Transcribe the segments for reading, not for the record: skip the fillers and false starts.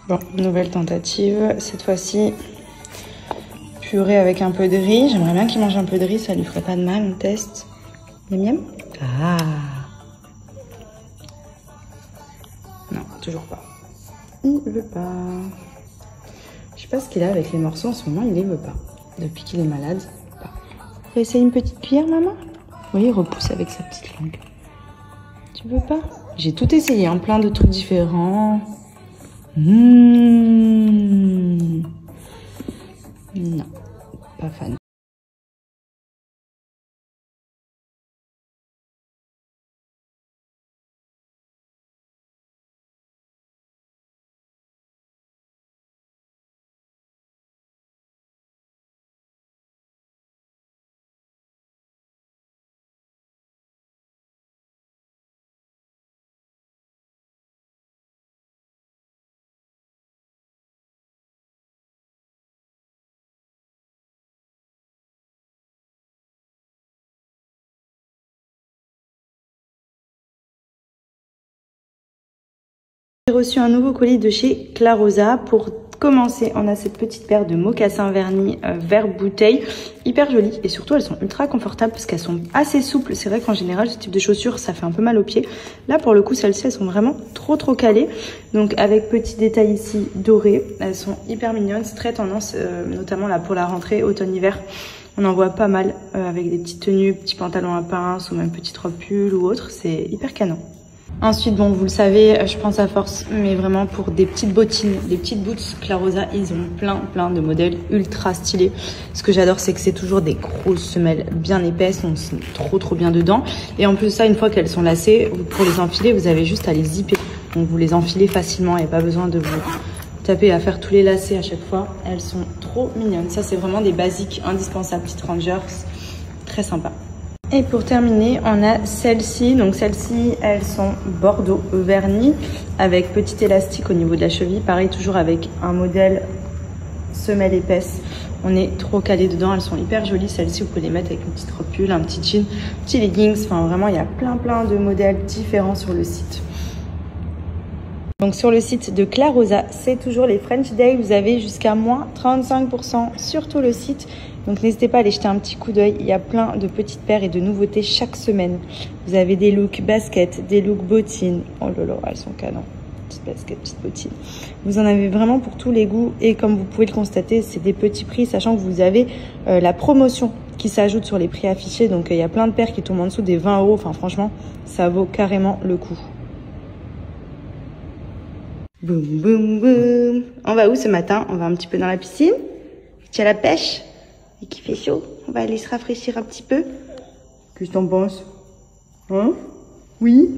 Bon, nouvelle tentative. Cette fois-ci, purée avec un peu de riz. J'aimerais bien qu'il mange un peu de riz, ça lui ferait pas de mal. On teste. Miam miam. Ah. Non, toujours pas. Il veut pas. Je sais pas ce qu'il a avec les morceaux en ce moment, il les veut pas. Depuis qu'il est malade, pas. On va essayer une petite cuillère, maman? Oui, il repousse avec sa petite langue. Tu veux pas? J'ai tout essayé, hein, plein de trucs différents. Non, pas fan. J'ai reçu un nouveau colis de chez Clarosa. Pour commencer, on a cette petite paire de mocassins vernis vert bouteille, hyper jolies et surtout elles sont ultra confortables parce qu'elles sont assez souples. C'est vrai qu'en général ce type de chaussures ça fait un peu mal aux pieds. Là pour le coup celles-ci elles sont vraiment trop calées. Donc avec petit détail ici doré, elles sont hyper mignonnes, c'est très tendance notamment là pour la rentrée automne-hiver. On en voit pas mal avec des petites tenues, petits pantalons à pince ou même petites robes pull ou autre, c'est hyper canon. Ensuite, bon, vous le savez, je pense à force, mais vraiment pour des petites bottines, des petites boots, Clarosa, ils ont plein de modèles ultra stylés. Ce que j'adore, c'est que c'est toujours des grosses semelles bien épaisses, on se met trop bien dedans. Et en plus de ça, une fois qu'elles sont lacées, pour les enfiler, vous avez juste à les zipper. Donc vous les enfilez facilement, il n'y a pas besoin de vous taper à faire tous les lacets à chaque fois. Elles sont trop mignonnes. Ça, c'est vraiment des basiques indispensables, petites Rangers, très sympa. Et pour terminer, on a celles-ci. Donc celles-ci, elles sont bordeaux vernis avec petit élastique au niveau de la cheville. Pareil, toujours avec un modèle semelle épaisse. On est trop calé dedans. Elles sont hyper jolies. Celles-ci, vous pouvez les mettre avec une petite robe pull, un petit jean, petit leggings. Enfin, vraiment, il y a plein de modèles différents sur le site. Donc sur le site de Clarosa, c'est toujours les French Day. Vous avez jusqu'à moins 35% sur tout le site. Donc n'hésitez pas à aller jeter un petit coup d'œil. Il y a plein de petites paires et de nouveautés chaque semaine. Vous avez des looks baskets, des looks bottines. Oh là là, elles sont canon. Petite basket, petite bottine. Vous en avez vraiment pour tous les goûts. Et comme vous pouvez le constater, c'est des petits prix, sachant que vous avez la promotion qui s'ajoute sur les prix affichés. Donc il y a plein de paires qui tombent en dessous des 20 €. Enfin franchement, ça vaut carrément le coup. Boum, boum, boum. On va où ce matin? On va un petit peu dans la piscine. Tu as la pêche et qu'il fait chaud. On va aller se rafraîchir un petit peu. Qu'est-ce que t'en penses? Hein? Oui?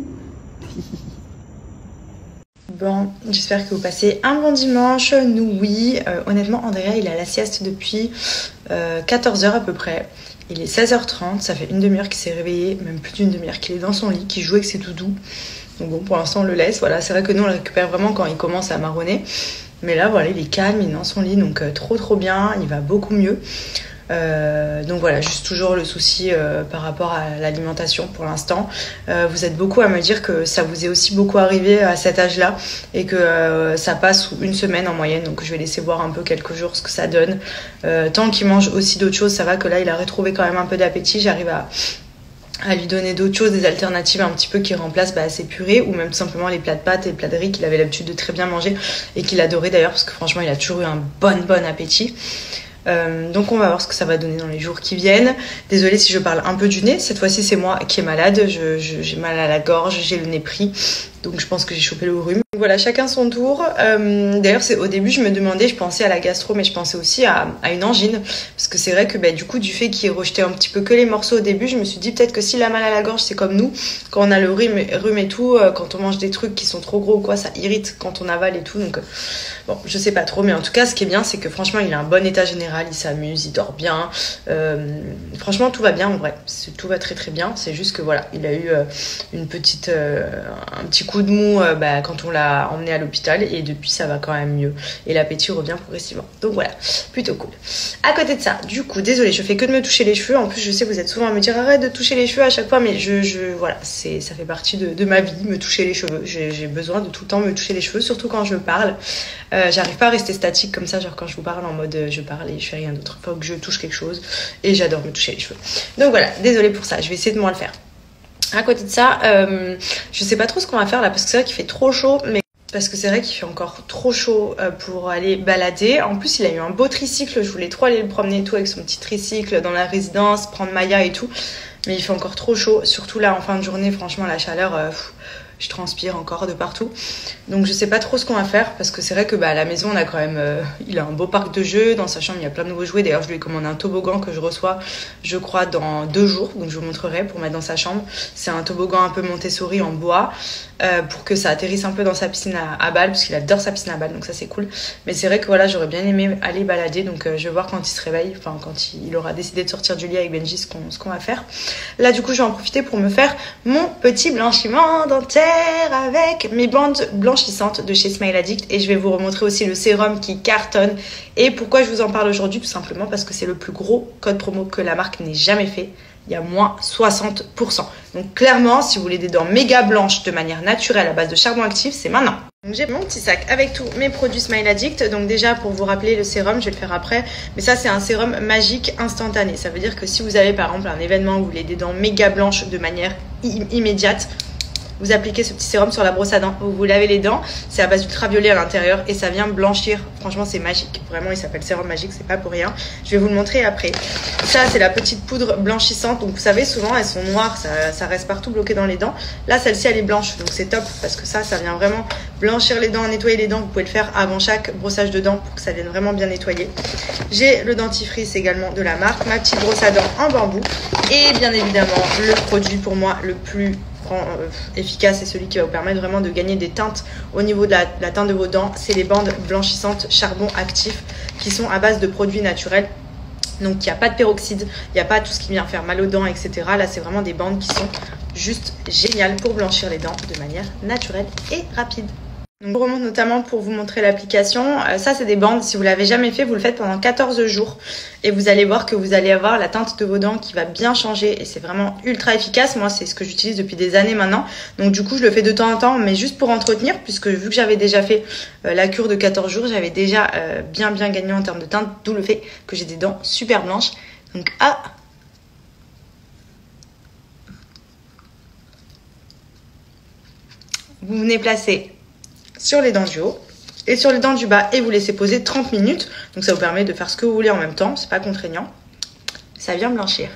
Bon, j'espère que vous passez un bon dimanche. Nous, oui. Honnêtement, Andrea, il est à la sieste depuis 14 h à peu près. Il est 16 h 30. Ça fait une demi-heure qu'il s'est réveillé, même plus d'une demi-heure qu'il est dans son lit, qu'il joue avec ses doudous. Donc bon, pour l'instant, on le laisse. Voilà, c'est vrai que nous, on le récupère vraiment quand il commence à marronner. Mais là, voilà, il est calme, il est dans son lit, donc trop bien. Il va beaucoup mieux. Donc voilà, juste toujours le souci par rapport à l'alimentation pour l'instant. Vous êtes beaucoup à me dire que ça vous est aussi beaucoup arrivé à cet âge-là et que ça passe une semaine en moyenne. Donc je vais laisser voir un peu quelques jours ce que ça donne. Tant qu'il mange aussi d'autres choses, ça va que là, il a retrouvé quand même un peu d'appétit. J'arrive à lui donner d'autres choses, des alternatives un petit peu qui remplacent ses purées ou même tout simplement les plats de pâtes et les plats de riz qu'il avait l'habitude de très bien manger et qu'il adorait d'ailleurs parce que franchement il a toujours eu un bon appétit. Donc on va voir ce que ça va donner dans les jours qui viennent. Désolée si je parle un peu du nez, cette fois-ci c'est moi qui ai malade, j'ai mal à la gorge, j'ai le nez pris, donc je pense que j'ai chopé le rhume. Voilà, chacun son tour. D'ailleurs au début je me demandais, je pensais à la gastro mais je pensais aussi à une angine, parce que c'est vrai que du coup du fait qu'il rejetait un petit peu que les morceaux au début, je me suis dit peut-être que s'il a mal à la gorge c'est comme nous, quand on a le rhume et tout, quand on mange des trucs qui sont trop gros ou quoi, ça irrite quand on avale et tout, donc bon je sais pas trop, mais en tout cas ce qui est bien c'est que franchement il a un bon état général, il s'amuse, il dort bien, franchement tout va bien en vrai, tout va très bien, c'est juste que voilà, il a eu un petit coup de mou quand on l'a l'a emmené à l'hôpital et depuis ça va quand même mieux. Et l'appétit revient progressivement. Donc voilà, plutôt cool. À côté de ça, du coup, désolée, je fais que de me toucher les cheveux. En plus, je sais que vous êtes souvent à me dire arrête de toucher les cheveux à chaque fois, mais voilà, ça fait partie de ma vie, me toucher les cheveux. J'ai besoin de tout le temps me toucher les cheveux, surtout quand je parle. J'arrive pas à rester statique comme ça, genre quand je vous parle en mode je parle et je fais rien d'autre. Faut que je touche quelque chose et j'adore me toucher les cheveux. Donc voilà, désolée pour ça, je vais essayer de moins le faire. À côté de ça, je sais pas trop ce qu'on va faire là parce que c'est vrai qu'il fait trop chaud, mais parce que c'est vrai qu'il fait encore trop chaud pour aller balader. En plus, il a eu un beau tricycle, je voulais trop aller le promener et tout avec son petit tricycle dans la résidence, prendre Maya et tout. Mais il fait encore trop chaud, surtout là en fin de journée, franchement la chaleur, je transpire encore de partout. Donc je sais pas trop ce qu'on va faire parce que c'est vrai que à la maison on a quand même il a un beau parc de jeux, dans sa chambre il y a plein de nouveaux jouets. D'ailleurs je lui ai commandé un toboggan que je reçois je crois dans 2 jours, donc je vous montrerai pour mettre dans sa chambre. C'est un toboggan un peu Montessori en bois pour que ça atterrisse un peu dans sa piscine à balles parce qu'il adore sa piscine à balles, donc ça c'est cool. Mais c'est vrai que voilà, j'aurais bien aimé aller balader, donc je vais voir quand il se réveille, enfin quand il aura décidé de sortir du lit avec Benji ce qu'on va faire. Là du coup je vais en profiter pour me faire mon petit blanchiment dentaire avec mes bandes blanchissantes de chez Smile Addict et je vais vous remontrer aussi le sérum qui cartonne. Et pourquoi je vous en parle aujourd'hui? Tout simplement parce que c'est le plus gros code promo que la marque n'ait jamais fait. Il y a moins 60%. Donc clairement, si vous voulez des dents méga blanches de manière naturelle à base de charbon actif, c'est maintenant. Donc j'ai mon petit sac avec tous mes produits Smile Addict. Donc déjà pour vous rappeler le sérum, je vais le faire après. Mais ça c'est un sérum magique instantané. Ça veut dire que si vous avez par exemple un événement où vous voulez des dents méga blanches de manière immédiate, vous appliquez ce petit sérum sur la brosse à dents, vous vous lavez les dents, c'est à base d'ultraviolet à l'intérieur et ça vient blanchir. Franchement c'est magique, vraiment il s'appelle sérum magique, c'est pas pour rien. Je vais vous le montrer après. Ça c'est la petite poudre blanchissante, donc vous savez souvent elles sont noires, ça reste partout bloqué dans les dents. Là celle-ci elle est blanche, donc c'est top parce que ça vient vraiment blanchir les dents, nettoyer les dents. Vous pouvez le faire avant chaque brossage de dents pour que ça vienne vraiment bien nettoyer. J'ai le dentifrice également de la marque, ma petite brosse à dents en bambou et bien évidemment le produit pour moi le plus efficace et celui qui va vous permettre vraiment de gagner des teintes au niveau de la teinte de vos dents, c'est les bandes blanchissantes charbon actif qui sont à base de produits naturels. Donc il n'y a pas de peroxyde, il n'y a pas tout ce qui vient faire mal aux dents, etc. Là c'est vraiment des bandes qui sont juste géniales pour blanchir les dents de manière naturelle et rapide. Donc, je remonte notamment pour vous montrer l'application. Ça, c'est des bandes. Si vous l'avez jamais fait, vous le faites pendant 14 jours. Et vous allez voir que vous allez avoir la teinte de vos dents qui va bien changer. Et c'est vraiment ultra efficace. Moi, c'est ce que j'utilise depuis des années maintenant. Donc, du coup, je le fais de temps en temps, mais juste pour entretenir. Puisque vu que j'avais déjà fait la cure de 14 jours, j'avais déjà bien gagné en termes de teinte. D'où le fait que j'ai des dents super blanches. Donc, vous venez placer sur les dents du haut et sur les dents du bas et vous laissez poser 30 minutes. Donc ça vous permet de faire ce que vous voulez en même temps, c'est pas contraignant. Ça vient blanchir.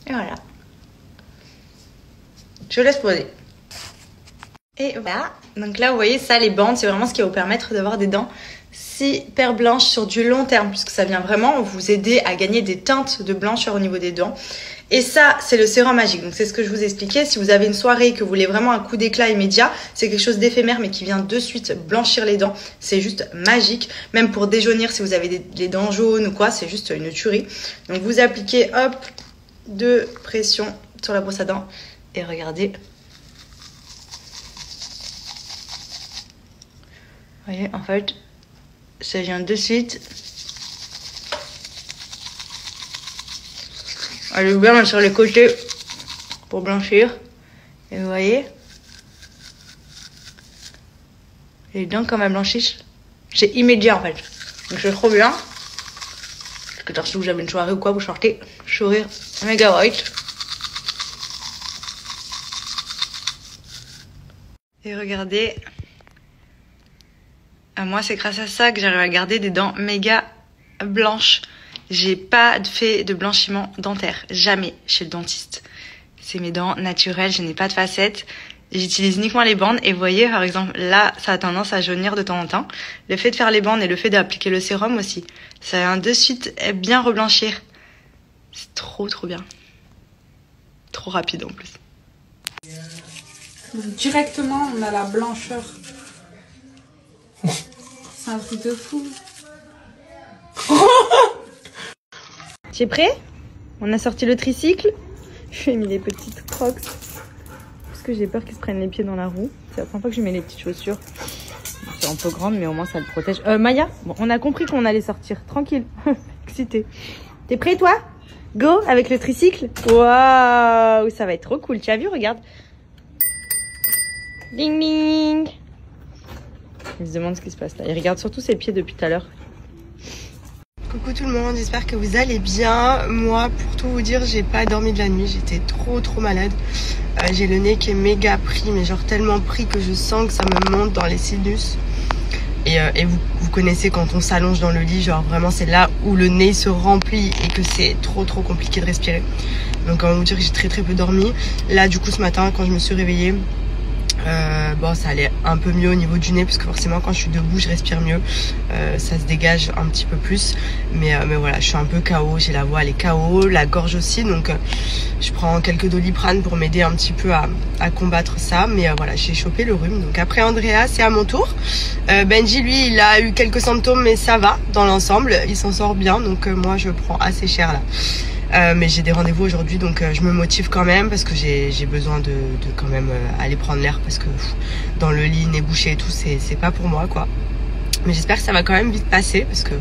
Et voilà. Je laisse poser. Et voilà, donc là vous voyez ça, les bandes, c'est vraiment ce qui va vous permettre d'avoir des dents super blanches sur du long terme, puisque ça vient vraiment vous aider à gagner des teintes de blancheur au niveau des dents. Et ça, c'est le sérum magique, donc c'est ce que je vous expliquais. Si vous avez une soirée et que vous voulez vraiment un coup d'éclat immédiat, c'est quelque chose d'éphémère mais qui vient de suite blanchir les dents, c'est juste magique. Même pour déjaunir, si vous avez les dents jaunes ou quoi, c'est juste une tuerie. Donc vous appliquez, hop, 2 pressions sur la brosse à dents et regardez. Vous voyez, en fait, ça vient de suite. Allez bien sur les côtés pour blanchir. Et vous voyez, les dents comme elles blanchissent, c'est immédiat en fait. Donc c'est trop bien. Parce que si vous avez une soirée ou quoi, vous sortez, sourire méga white. Et regardez. Moi, c'est grâce à ça que j'arrive à garder des dents méga blanches. J'ai pas fait de blanchiment dentaire, jamais chez le dentiste. C'est mes dents naturelles, je n'ai pas de facettes. J'utilise uniquement les bandes et vous voyez, par exemple, là, ça a tendance à jaunir de temps en temps. Le fait de faire les bandes et le fait d'appliquer le sérum aussi, ça vient de suite bien reblanchir. C'est trop bien. Trop rapide en plus. Donc, directement, on a la blancheur C'est un truc de fou. Tu es prêt? On a sorti le tricycle. Je lui ai mis les petites crocs. Parce que j'ai peur qu'ils se prennent les pieds dans la roue. C'est la première fois que je lui mets les petites chaussures. C'est un peu grande, mais au moins ça le protège. Maya, bon, on a compris qu'on allait sortir. Tranquille. Excitée. T'es prêt, toi? Go avec le tricycle. Waouh, ça va être trop cool. Tu as vu? Regarde. Ding ding. Il se demande ce qui se passe là. Il regarde surtout ses pieds depuis tout à l'heure. Coucou tout le monde, j'espère que vous allez bien. Moi, pour tout vous dire, j'ai pas dormi de la nuit, j'étais trop malade. J'ai le nez qui est méga pris, mais genre tellement pris que je sens que ça me monte dans les sinus. Et vous connaissez quand on s'allonge dans le lit, genre vraiment c'est là où le nez se remplit et que c'est trop compliqué de respirer. Donc on va vous dire que j'ai très peu dormi. Là du coup ce matin quand je me suis réveillée, bon ça allait un peu mieux au niveau du nez parce que forcément quand je suis debout je respire mieux, ça se dégage un petit peu plus, mais voilà je suis un peu KO, j'ai la voix elle est KO, la gorge aussi, donc je prends quelques Doliprane pour m'aider un petit peu à combattre ça, mais voilà j'ai chopé le rhume. Donc après Andrea c'est à mon tour. Benji lui il a eu quelques symptômes mais ça va dans l'ensemble, il s'en sort bien, donc moi je prends assez cher là. Mais j'ai des rendez-vous aujourd'hui, donc je me motive quand même parce que j'ai besoin de quand même aller prendre l'air parce que dans le lit, nez bouché et tout, c'est pas pour moi quoi. Mais j'espère que ça va quand même vite passer parce que